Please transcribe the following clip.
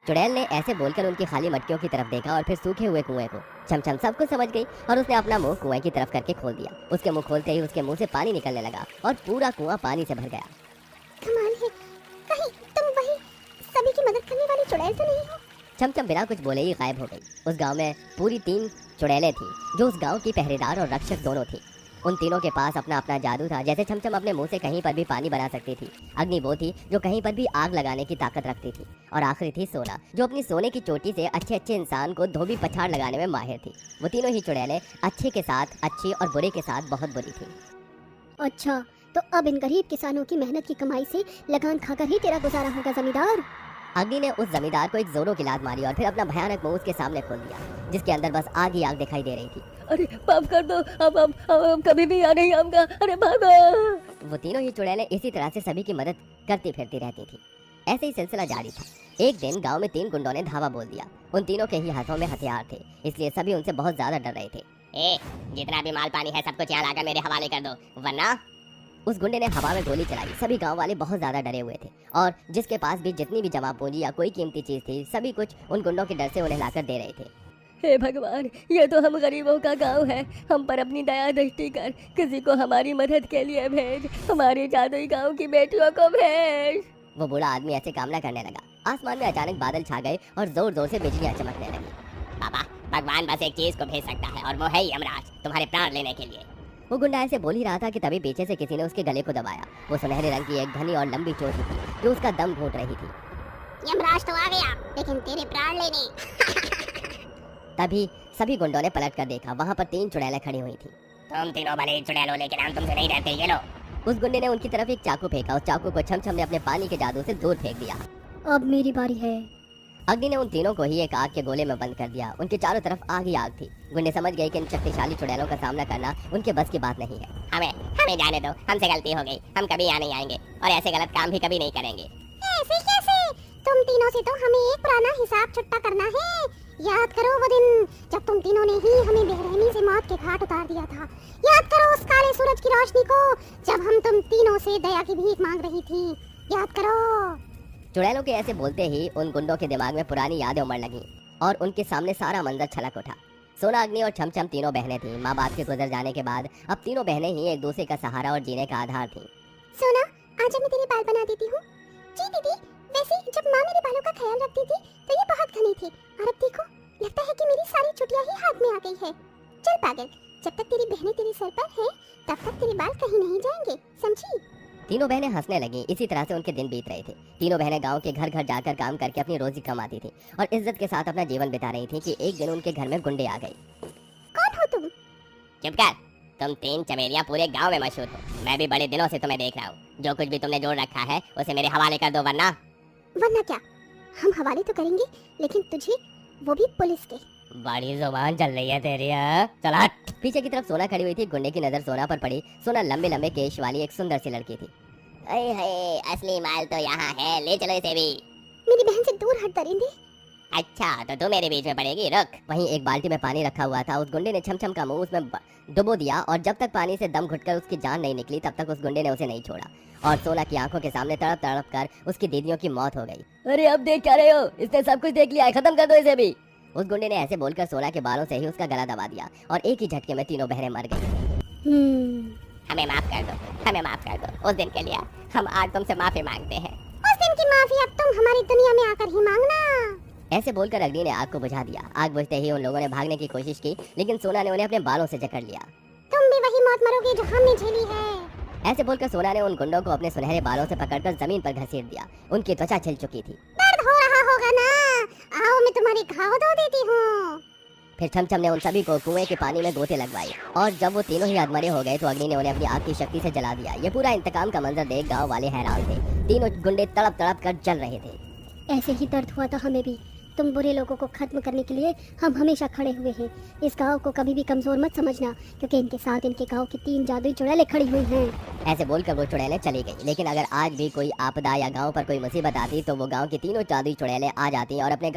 चुड़ैल ने ऐसे बोलकर उनकी खाली मटकियों की तरफ देखा और फिर सूखे हुए कुएं को। छमछम सब कुछ समझ गई और उसने अपना मुंह कुएं की तरफ करके खोल दिया। उसके मुंह खोलते ही उसके मुंह से पानी निकलने लगा और पूरा कुआं पानी से भर गया। कमाल है, कहीं तुम वही सभी की मदद करने वाली चुड़ैल तो नहीं हो? छमछम बिना कुछ बोले ही गायब हो गई। उस गांव में पूरी 3 चुड़ैलें थीं जो उस गांव की पहरेदार और रक्षक दोनों थीं। उन तीनों के पास अपना अपना जादू था। जैसे छमछम अपने मुंह से कहीं पर भी पानी बना सकती थी, अग्नि वो थी जो कहीं पर भी आग लगाने की ताकत रखती थी, और आखिरी थी सोना जो अपनी सोने की चोटी से अच्छे अच्छे इंसान को धोबी पछाड़ लगाने में माहिर थी। वो तीनों ही चुड़ैलें अच्छे के साथ अच्छी और बुरे के साथ बहुत बुरी थी। अच्छा, तो अब इन गरीब किसानों की मेहनत की कमाई से लगान खाकर ही तेरा गुजारा होगा जमींदार। अग्नि ने उस जमींदार को एक जोरों की लात मारी और फिर अपना भयानक मुंह उसके सामने खोल दिया, जिसके अंदर बस आग ही आग दिखाई दे रही थी। अरे माफ कर दो, अब कभी भी आ नहीं आऊंगा। अरे भागो। वो तीनों ही चुड़ैलें इसी तरह से सभी की मदद करती फिरती रहती थी। ऐसे ही सिलसिला जारी था। एक दिन गांव में 3 गुंडों ने धावा बोल दिया। उन तीनों के ही हाथों में हथियार थे, इसलिए सभी उनसे बहुत ज्यादा डर रहे थे। जितना भी माल पानी है सब कुछ यहाँ लाकर मेरे हवाले कर दो, वरना। उस गुंडे ने हवा में गोली चलाई। सभी गांव वाले बहुत ज्यादा डरे हुए थे और जिसके पास भी जितनी भी जमा पूंजी या कोई कीमती चीज थी, सभी कुछ उन गुंडों के डर से उन्हें लाकर दे रहे थे। हे भगवान, ये तो हम गरीबों का गांव है। हम पर अपनी दया दृष्टि कर, किसी को हमारी मदद के लिए भेज, हमारी जादुई गांव की बेटियों को भेज। वो बूढ़ा आदमी ऐसे कामना करने लगा। आसमान में अचानक बादल छा गए और जोर जोर से बिजलियां चमकने लगी। पापा, भगवान बस एक चीज को भेज सकता है और वो है यमराज, तुम्हारे प्राण लेने के लिए। वो गुंडा ऐसे बोल ही रहा था कि तभी पीछे से किसी ने उसके गले को दबाया। वो सुनहरे रंग की एक घनी और लंबी चोटी थी जो उसका दम घोट रही थी। यमराज तो आ गया, लेकिन तेरे प्राण लेने। तभी सभी गुंडों ने पलट कर देखा। वहाँ पर 3 चुड़ैलें खड़ी हुई थी। तुम तीनों भले चुड़ैल हो, लेकिन हम तुमसे नहीं डरते, ये लो। उस गुंडे ने उनकी तरफ एक चाकू फेंका। उस चाकू को छमछम ने अपने पानी के जादू से दूर फेंक दिया। अब मेरी बारी है। अग्नि ने उन तीनों को ही एक आग के गोले में बंद कर दिया। उनके चारों तरफ आग ही आग थी। गुंडे समझ गए कि इन शक्तिशाली चुड़ैलों का सामना करना उनके बस की बात नहीं है। हमें जाने दो, हमसे गलती हो गई। हम कभी यहाँ नहीं आएंगे और ऐसे गलत काम भी कभी नहीं करेंगे। ऐसे कैसे? तुम तीनों से तो हमें एक पुराना हिसाब छुट्टा करना है। याद करो वो दिन जब तुम तीनों ने ही हमें बेरहमी से मौत के घाट उतार दिया था। याद करो उस काले सूरज की रोशनी को जब हम तुम तीनों से दया की भीख मांग रही थी। याद करो। चुड़ैलों के ऐसे बोलते ही उन गुंडों के दिमाग में पुरानी यादें उमड़ लगी और उनके सामने सारा मंजर छलक उठा। सोना, अग्नि और छमछम तीनों बहनें थीं। माँ बाप के गुजर जाने के बाद अब तीनों बहनें ही एक दूसरे का सहारा और जीने का आधार थीं। सोना, आज मैं तेरे बाल बना देती हूँ। जी दीदी, वैसे जब माँ मेरे बालों का ख्याल रखती थी तो ये बहुत घने थे, और अब देखो लगता है कि मेरी सारी चुटिया ही हाथ में आ गई है। चल पागल, जब तक तेरी बहनें तेरे सर पर हैं तब तक तेरे बाल कहीं नहीं जाएंगे, समझी? तीनों बहनें हंसने लगीं। इसी तरह से उनके दिन बीत रहे थे। तीनों बहनें गांव के घर घर जाकर काम करके अपनी रोजी कमाती थी और इज्जत के साथ अपना जीवन बिता रही थी कि एक दिन उनके घर में गुंडे आ गए। कौन हो तुम? चुप कर, तुम 3 चमेलियाँ पूरे गांव में मशहूर हो। मैं भी बड़े दिनों से तुम्हें देख रहा हूँ। जो कुछ भी तुमने जोड़ रखा है उसे मेरे हवाले कर दो, वरना। वरना क्या? हम हवाले तो करेंगे, लेकिन तुझे, वो भी पुलिस के। बड़ी जुबान चल रही है तेरी। चला। पीछे की तरफ सोना खड़ी हुई थी। गुंडे की नजर सोना पर पड़ी। सोना लंबे लंबे केश वाली एक सुंदर सी लड़की थी। अरे असली माल तो यहाँ है, ले चलो इसे भी। मेरी बहन से दूर हट दरिंदे। अच्छा, तो तू मेरे बीच में पड़ेगी, रुक। वहीं एक बाल्टी में पानी रखा हुआ था। उस गुंडे ने छमछम का मुंह उसमें डुबो दिया और जब तक पानी से दम घुटकर उसकी जान नहीं निकली तब तक उस गुंडे ने उसे नहीं छोड़ा और सोना की आंखों के सामने तड़प तड़प कर उसकी दीदियों की मौत हो गई। अरे अब देख क्या रहे हो? इसने सब कुछ देख लिया है, खत्म कर दो इसे भी। उस गुंडे ने ऐसे बोलकर सोना के बालों से ही उसका गला दबा दिया और एक ही झटके में तीनों बहनें मर गईं। हमें माफ कर दो, हमें माफ कर दो। उस दिन के लिए हम आज तुमसे माफी मांगते हैं। उस दिन की माफी अब तुम हमारी दुनिया में आकर ही मांगना। ऐसे बोलकर अग्नि ने आग को बुझा दिया। आग बुझते ही उन लोगों ने भागने की कोशिश की, लेकिन सोना ने उन्हें अपने बालों से जकड़ लिया। तुम भी वही मौत मरोगे जो हमने झेली है। ऐसे बोलकर सोना ने उन गुंडों को अपने सुनहरे बालों से पकड़कर जमीन पर घसीट दिया। उनकी त्वचा छिल चुकी थी। दर्द हो रहा होगा ना? आओ मैं तुम्हारे घाव धो देती हूँ। फिर छमछम ने उन सभी को कुएं के पानी में गोते लगवाए और जब वो तीनों ही अधमरे हो गए तो अग्नि ने उन्हें अपनी आग की शक्ति से जला दिया। ये पूरा इंतकाम का मंजर देख गांव वाले हैरान थे। तीनों गुंडे तड़प तड़प कर जल रहे थे। ऐसे ही दर्द हुआ था हमें भी। तुम बुरे लोगों को खत्म करने के लिए हम हमेशा खड़े हुए हैं। इस गांव को कभी भी कमजोर मत समझना, क्योंकि इनके साथ इनके गांव की 3 जादुई चुड़ैलें खड़ी हुई हैं। ऐसे बोलकर वो चुड़ैलें चली गई। लेकिन अगर आज भी कोई आपदा या गांव पर कोई मुसीबत आती तो वो गांव की तीनों जादुई चुड़ैलें आ जाती और अपने